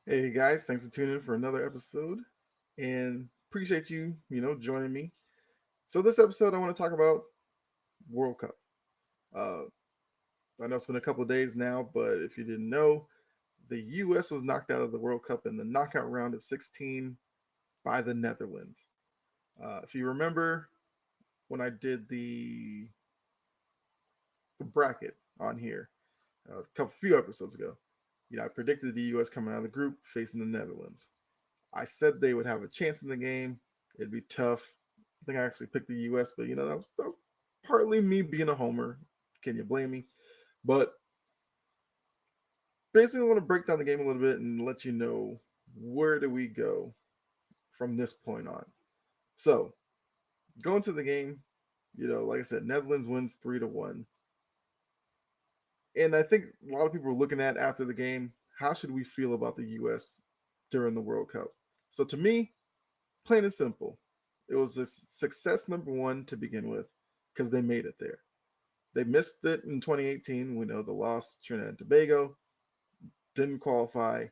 Hey guys, thanks for tuning in for another episode and appreciate you, joining me. So this episode I want to talk about World Cup. Uh, I know it's been a couple of days now, but if you didn't know, the US was knocked out of the World Cup in the knockout round of 16 by the Netherlands. If you remember when I did the bracket on here a few episodes ago, I predicted the US coming out of the group facing the Netherlands. I said they would have a chance in the game. It'd be tough. I think I actually picked the U.S., but that was partly me being a homer. Can you blame me? But basically, I want to break down the game a little bit and let you know where do we go from this point on. So going to the game, like I said, Netherlands wins 3-1, and I think a lot of people were looking at after the game. How should we feel about the U.S. during the World Cup? So to me, plain and simple. It was a success number one to begin with because they made it there. They missed it in 2018. We know the loss, Trinidad and Tobago, didn't qualify.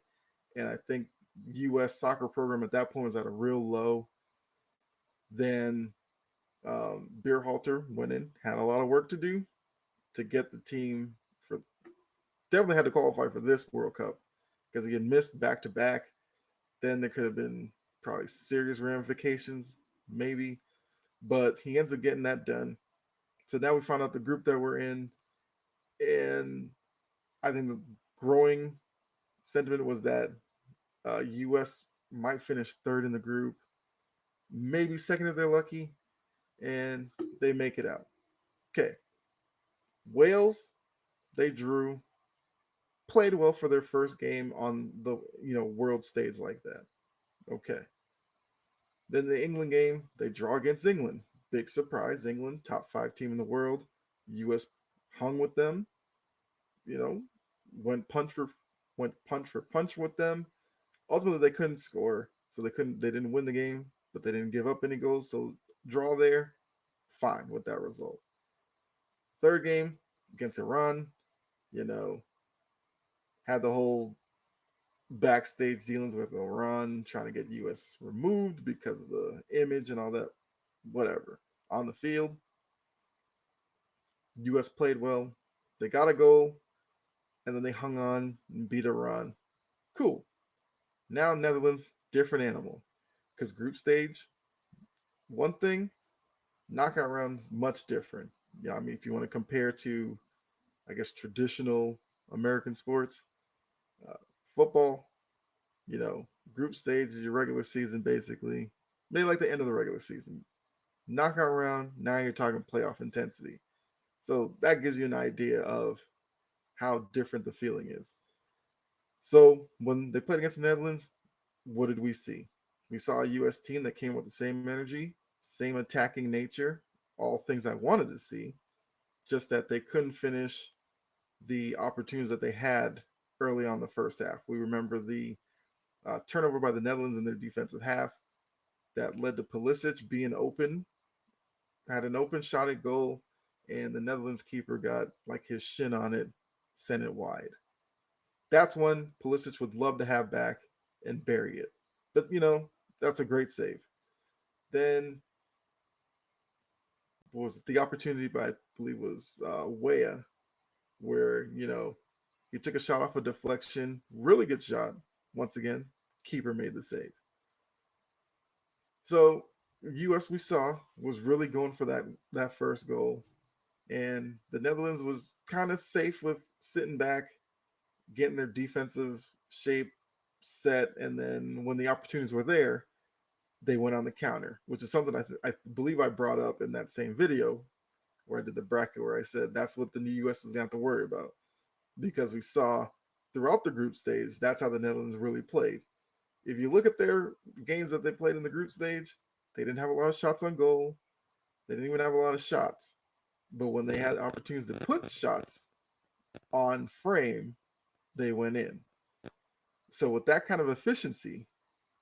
And I think U.S. soccer program at that point was at a real low. Then Beerhalter went in, had a lot of work to do to get the team for definitely had to qualify for this World Cup because he had missed back to back. Then there could have been probably serious ramifications, maybe, but he ends up getting that done. So now we found out the group that we're in, and I think the growing sentiment was that U.S. might finish third in the group, maybe second if they're lucky, and they make it out. Okay, Wales, they drew, played well for their first game on the world stage like that. Okay, then the England game, they draw against England. Big surprise, England, top five team in the world. U.S. hung with them, you know, went punch for punch with them. Ultimately, they couldn't score, so they didn't win the game, but they didn't give up any goals. So draw there, fine with that result. Third game against Iran, you know, had the whole backstage dealings with Iran trying to get U.S. removed because of the image and all that. Whatever. On the field, U.S. played well. They got a goal, and then they hung on and beat Iran. Cool. Now Netherlands, different animal. Because group stage, one thing, knockout rounds, much different. Yeah, I mean, if you want to compare to, I guess, traditional American sports, uh, football, group stage is your regular season, basically. Maybe like the end of the regular season. Knockout round, now you're talking playoff intensity. So that gives you an idea of how different the feeling is. So when they played against the Netherlands, what did we see? We saw a U.S. team that came with the same energy, same attacking nature, all things I wanted to see, just that they couldn't finish the opportunities that they had early on the first half. We remember the turnover by the Netherlands in their defensive half that led to Pulisic being open, had an open shot at goal, and the Netherlands keeper got like his shin on it, sent it wide. That's one Pulisic would love to have back and bury it. But, that's a great save. Then, what was it? The opportunity by, I believe, was Weah, where, he took a shot off a deflection. Really good shot. Once again, keeper made the save. So, US we saw was really going for that first goal, and the Netherlands was kind of safe with sitting back, getting their defensive shape set, and then when the opportunities were there, they went on the counter, which is something I believe I brought up in that same video where I did the bracket where I said that's what the new US is going to have to worry about because we saw throughout the group stage that's how the Netherlands really played. If you look at their games that they played in the group stage, they didn't have a lot of shots on goal. They didn't even have a lot of shots. But when they had opportunities to put shots on frame, they went in. So with that kind of efficiency,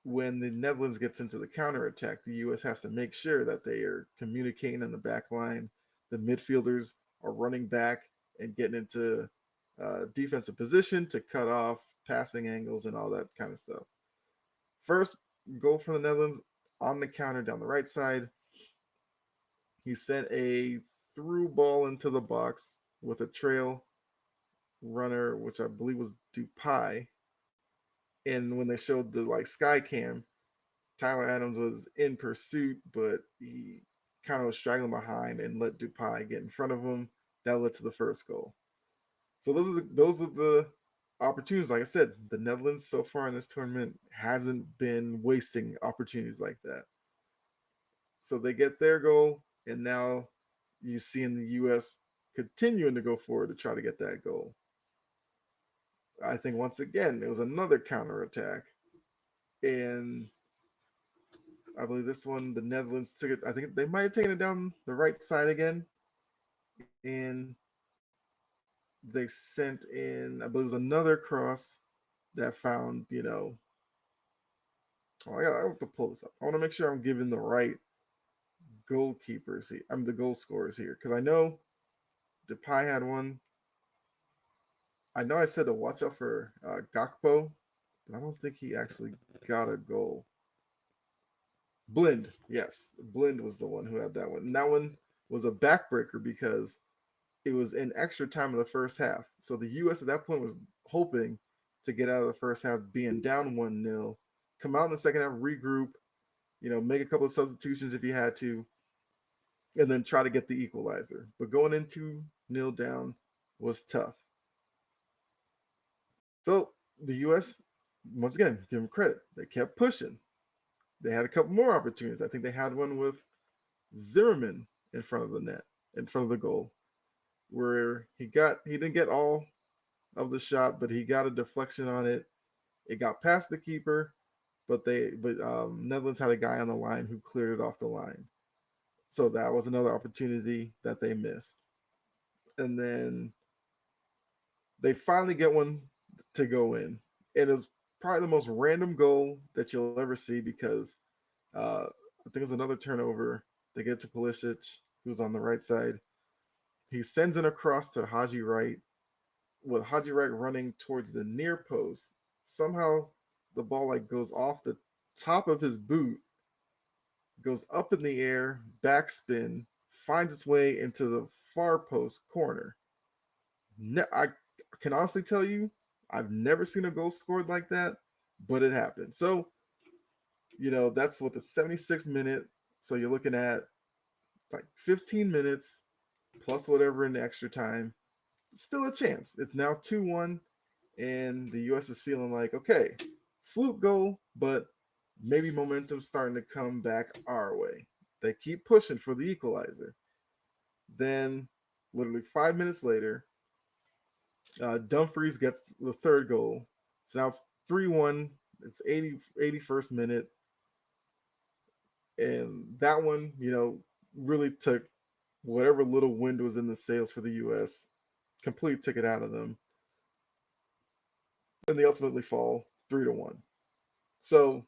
when the Netherlands gets into the counterattack, the U.S. has to make sure that they are communicating in the back line. The midfielders are running back and getting into defensive position to cut off passing angles, and all that kind of stuff. First goal for the Netherlands on the counter down the right side. He sent a through ball into the box with a trail runner, which I believe was Dupay. And when they showed the like sky cam, Tyler Adams was in pursuit, but he kind of was straggling behind and let Dupay get in front of him. That led to the first goal. So those are the opportunities. Like I said, the Netherlands so far in this tournament hasn't been wasting opportunities like that. So they get their goal, and now you see in the U.S. continuing to go forward to try to get that goal. I think once again it was another counterattack, and I believe this one the Netherlands took it. I think they might have taken it down the right side again, and they sent in. I believe it was another cross that found. I have to pull this up. I want to make sure I'm giving the right goalkeepers here. I'm the goal scorers here because I know Depay had one. I know I said to watch out for Gakpo, but I don't think he actually got a goal. Blind, yes, Blind was the one who had that one. And that one was a backbreaker because it was in extra time in the first half. So the U.S. at that point was hoping to get out of the first half being down 1-0, come out in the second half, regroup, make a couple of substitutions if you had to, and then try to get the equalizer. But going into nil down was tough. So the U.S. once again give them credit. They kept pushing. They had a couple more opportunities. I think they had one with Zimmerman in front of the net, in front of the goal, where he didn't get all of the shot, but he got a deflection on it. It got past the keeper, but Netherlands had a guy on the line who cleared it off the line. So that was another opportunity that they missed. And then they finally get one to go in. It was probably the most random goal that you'll ever see because I think it was another turnover. They get to Pulisic, who's on the right side. He sends it across to Haji Wright, with Haji Wright running towards the near post. Somehow the ball like goes off the top of his boot, goes up in the air, backspin, finds its way into the far post corner. I can honestly tell you, I've never seen a goal scored like that, but it happened. So, that's what the 76th minute. So you're looking at like 15 minutes plus whatever in the extra time. Still a chance. It's now 2-1, and the U.S. is feeling like, okay, fluke goal, but maybe momentum's starting to come back our way. They keep pushing for the equalizer. Then, literally 5 minutes later, Dumfries gets the third goal. So now it's 3-1. It's 81st minute. And that one, really took whatever little wind was in the sails for the U.S., completely took it out of them. And they ultimately fall 3-1. So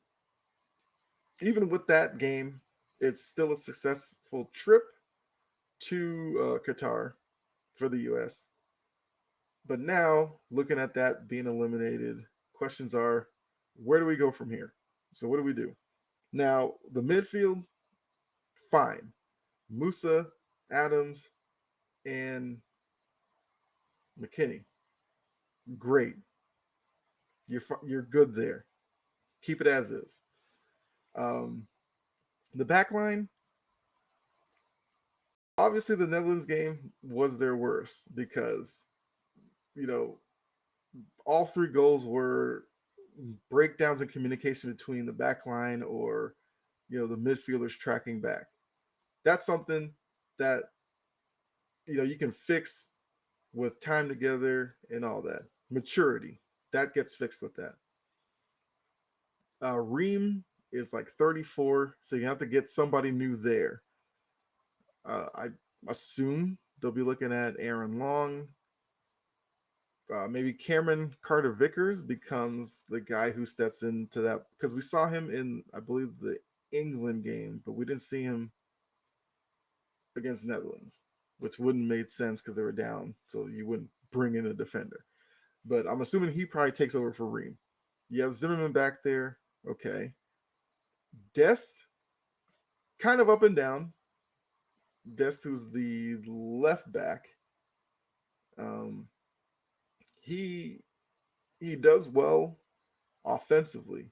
even with that game, it's still a successful trip to Qatar for the U.S. But now, looking at that being eliminated, questions are, where do we go from here? So what do we do? Now, the midfield, fine. Musa, Adams, and McKinney, great. You're good there. Keep it as is. Um, the back line, obviously, the Netherlands game was their worst because, you know, all three goals were breakdowns in communication between the back line or, the midfielders tracking back. That's something that, you can fix with time together and all that. Maturity, that gets fixed with that. Ream is like 34, so you have to get somebody new there. I assume they'll be looking at Aaron Long. Maybe Cameron Carter Vickers becomes the guy who steps into that because we saw him in, I believe, the England game, but we didn't see him against Netherlands, which wouldn't have made sense because they were down, so you wouldn't bring in a defender. but I'm assuming he probably takes over for Reem. You have Zimmerman back there. Okay. Dest, kind of up and down. Dest, who's the left back, um, he he does well offensively.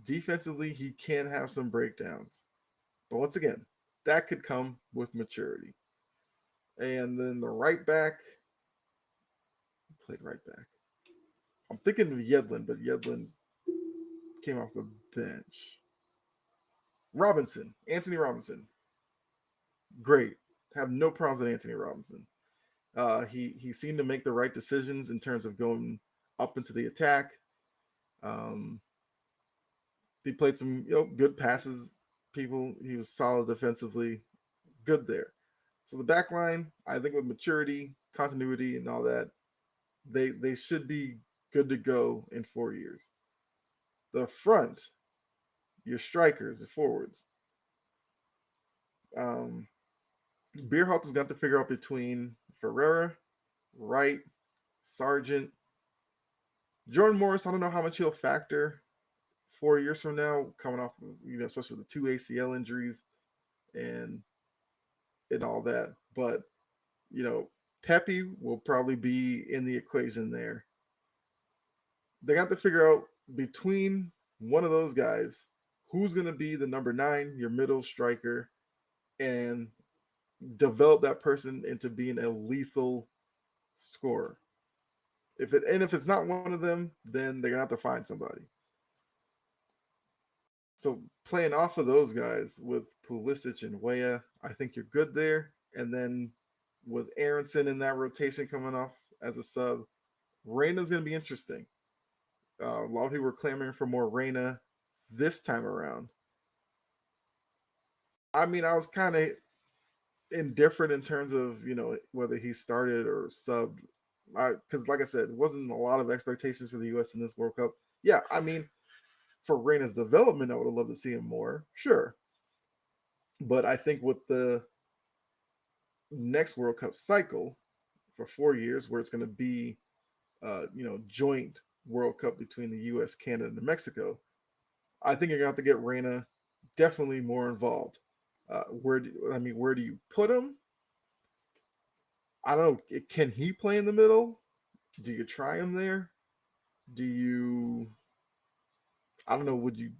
Defensively, he can have some breakdowns. But once again, that could come with maturity. And then the right back played right back. I'm thinking of Yedlin, but Yedlin came off the bench. Robinson, Anthony Robinson, great. Have no problems with Anthony Robinson. He seemed to make the right decisions in terms of going up into the attack. Um, he played some good passes. People, he was solid defensively, good there. So the back line, I think with maturity, continuity, and all that, they should be good to go in 4 years. The front, your strikers, the forwards. Um, Beerhalter's got to figure out between Ferreira, Wright, Sargent, Jordan Morris. I don't know how much he'll factor 4 years from now, coming off, especially with the two ACL injuries and all that. But Pepe will probably be in the equation there. They got to figure out between one of those guys who's going to be the number 9, your middle striker, and develop that person into being a lethal scorer. If it's not one of them, then they're gonna have to find somebody. So playing off of those guys with Pulisic and Weah, I think you're good there. And then with Aronson in that rotation coming off as a sub, Reyna's gonna be interesting. A lot of people were clamoring for more Reyna this time around. I mean, I was kind of indifferent in terms of whether he started or subbed. Because like I said, it wasn't a lot of expectations for the U.S. in this World Cup. Yeah, I mean, for Reyna's development, I would have loved to see him more, sure. But I think with the next World Cup cycle for 4 years, where it's going to be, joint World Cup between the U.S., Canada, and Mexico, I think you're going to have to get Reyna definitely more involved. Where do you put him? I don't know. Can he play in the middle? Do you try him there? Do you? I don't know. Would you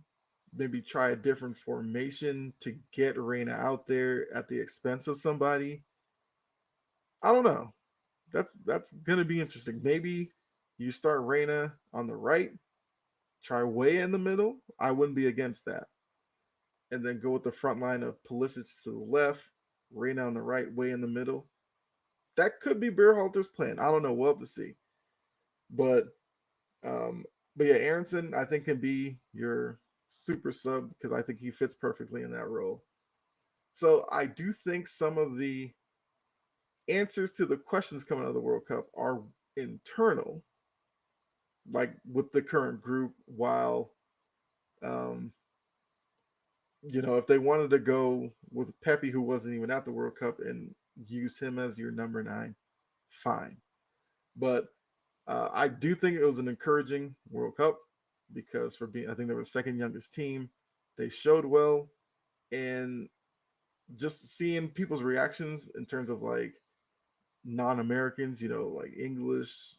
maybe try a different formation to get Reyna out there at the expense of somebody? I don't know. That's gonna be interesting. Maybe you start Reyna on the right, try Way in the middle. I wouldn't be against that, and then go with the front line of Pulisic to the left, Reyna on the right, Way in the middle. That could be Beerhalter's plan. I don't know. We'll have to see. But um, but yeah, Aronson I think can be your super sub because I think he fits perfectly in that role. So I do think some of the answers to the questions coming out of the World Cup are internal, like with the current group. While um, if they wanted to go with Pepe, who wasn't even at the World Cup, and use him as your number 9, fine. But I do think it was an encouraging World Cup because I think they were the second youngest team. They showed well, and just seeing people's reactions in terms of like non-Americans, like English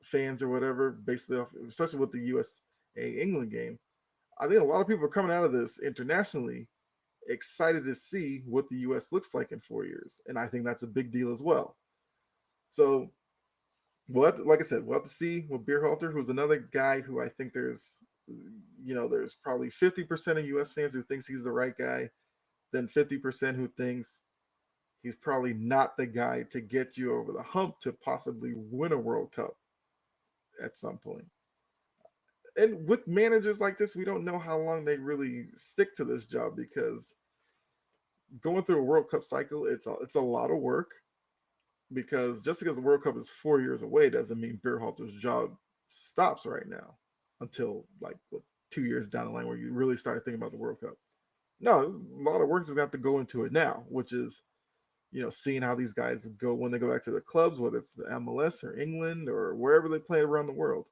fans or whatever, basically off, especially with the USA England game. I think a lot of people are coming out of this internationally excited to see what the US looks like in 4 years, and I think that's a big deal as well. So like I said, we'll have to see with Beerhalter, who's another guy who I think there's probably 50% of US fans who thinks he's the right guy, then 50% who thinks he's probably not the guy to get you over the hump to possibly win a World Cup at some point. And with managers like this, we don't know how long they really stick to this job because going through a World Cup cycle, it's a lot of work. Because just because the World Cup is 4 years away doesn't mean Beerhalter's job stops right now until like 2 years down the line where you really start thinking about the World Cup. No, there's a lot of work that's got to go into it now, which is seeing how these guys go when they go back to the clubs, whether it's the MLS or England or wherever they play around the world.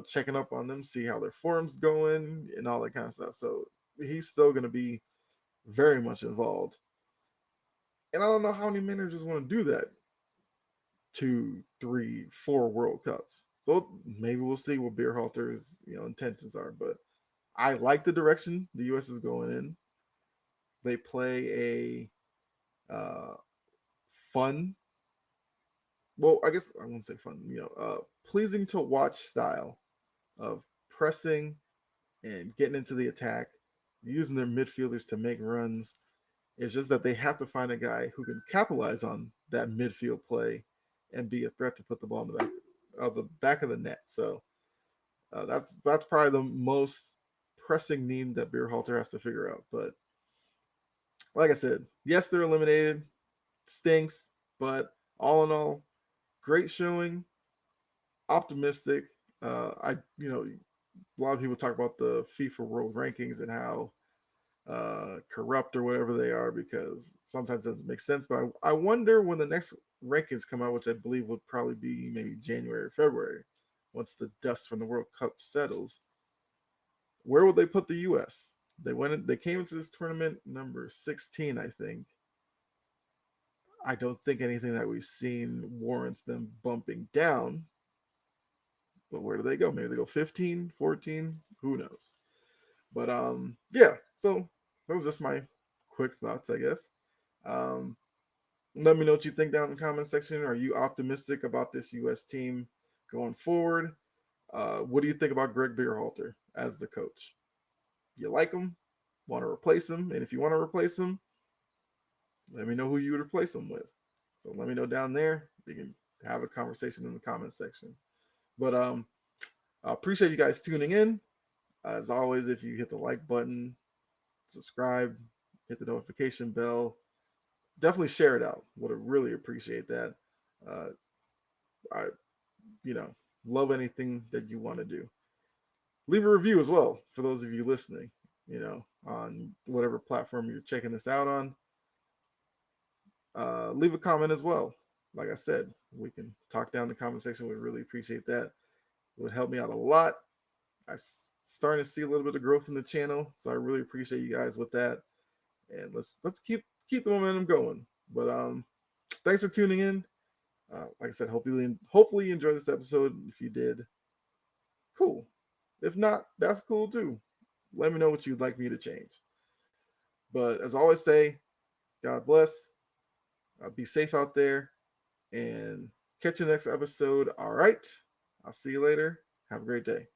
Checking up on them, see how their form's going and all that kind of stuff. So he's still going to be very much involved. And I don't know how many managers want to do that. 2, 3, 4 World Cups. So maybe we'll see what Beerhalter's intentions are. But I like the direction the U.S. is going in. They play a fun. Well, I guess I won't say fun. Pleasing to watch style of pressing and getting into the attack, using their midfielders to make runs. It's just that they have to find a guy who can capitalize on that midfield play and be a threat to put the ball in the back of the net. So that's probably the most pressing need that Beerhalter has to figure out. But like I said, yes, they're eliminated, stinks, but all in all, great showing, optimistic. A lot of people talk about the FIFA World Rankings and how corrupt or whatever they are because sometimes it doesn't make sense. But I wonder when the next rankings come out, which I believe would probably be maybe January or February, once the dust from the World Cup settles, where would they put the U.S.? They came into this tournament number 16, I think. I don't think anything that we've seen warrants them bumping down. But where do they go? Maybe they go 15, 14, who knows? But yeah, so that was just my quick thoughts, I guess. Um, Let me know what you think down in the comment section. Are you optimistic about this U.S. team going forward? What do you think about Greg Berhalter as the coach? You like him? Want to replace him? And if you want to replace him, let me know who you would replace him with. So let me know down there. We can have a conversation in the comment section. But I appreciate you guys tuning in. As always, if you hit the like button, subscribe, hit the notification bell, definitely share it out. Would really appreciate that. Uh, I, love anything that you want to do. Leave a review as well for those of you listening. On whatever platform you're checking this out on. Leave a comment as well. Like I said, we can talk down in the comment section. We'd really appreciate that. It would help me out a lot. I'm starting to see a little bit of growth in the channel, so I really appreciate you guys with that. And let's keep the momentum going. But thanks for tuning in. Like I said, hopefully you enjoyed this episode. If you did, cool. If not, that's cool too. Let me know what you'd like me to change. But as I always say, God bless. Be safe out there, and catch you next episode. All right. I'll see you later. Have a great day.